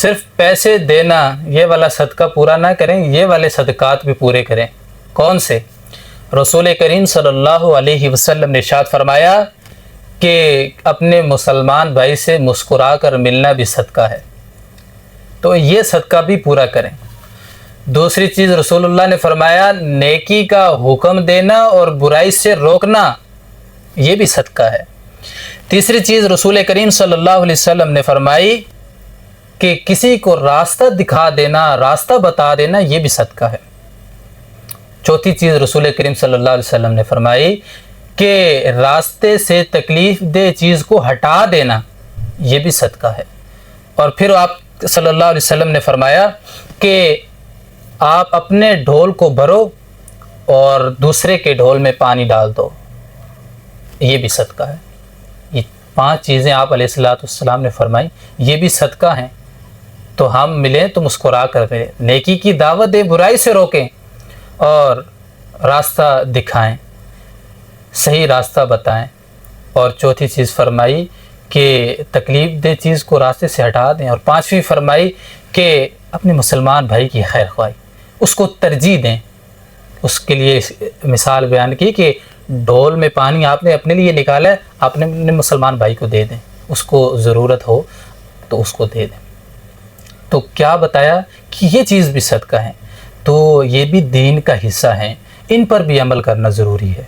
صرف پیسے دینا یہ والا صدقہ پورا نہ کریں، یہ والے صدقات بھی پورے کریں۔ کون سے؟ رسول کریم صلی اللہ علیہ وسلم نے ارشاد فرمایا کہ اپنے مسلمان بھائی سے مسکرا کر ملنا بھی صدقہ ہے، تو یہ صدقہ بھی پورا کریں۔ دوسری چیز رسول اللہ نے فرمایا نیکی کا حکم دینا اور برائی سے روکنا، یہ بھی صدقہ ہے۔ تیسری چیز رسول کریم صلی اللہ علیہ وسلم نے فرمائی کہ کسی کو راستہ دکھا دینا، راستہ بتا دینا، یہ بھی صدقہ ہے۔ چوتھی چیز رسول کریم صلی اللہ علیہ وسلم نے فرمائی کہ راستے سے تکلیف دہ چیز کو ہٹا دینا، یہ بھی صدقہ ہے۔ اور پھر آپ صلی اللہ علیہ وسلم نے فرمایا کہ آپ اپنے ڈھول کو بھرو اور دوسرے کے ڈھول میں پانی ڈال دو، یہ بھی صدقہ ہے۔ یہ 5 چیزیں آپ علیہ السلام نے فرمائی، یہ بھی صدقہ ہیں۔ تو ہم ملیں تو مسکرا کر ملیں، نیکی کی دعوت دیں، برائی سے روکیں اور راستہ دکھائیں، صحیح راستہ بتائیں۔ اور چوتھی چیز فرمائی کہ تکلیف دہ چیز کو راستے سے ہٹا دیں، اور 5ویں فرمائی کہ اپنے مسلمان بھائی کی خیر خواہی، اس کو ترجیح دیں۔ اس کے لیے مثال بیان کی کہ ڈھول میں پانی آپ نے اپنے لیے نکالا ہے، آپ نے اپنے مسلمان بھائی کو دے دیں، اس کو ضرورت ہو تو اس کو دے دیں۔ تو کیا بتایا کہ یہ چیز بھی صدقہ ہے، تو یہ بھی دین کا حصہ ہیں، ان پر بھی عمل کرنا ضروری ہے۔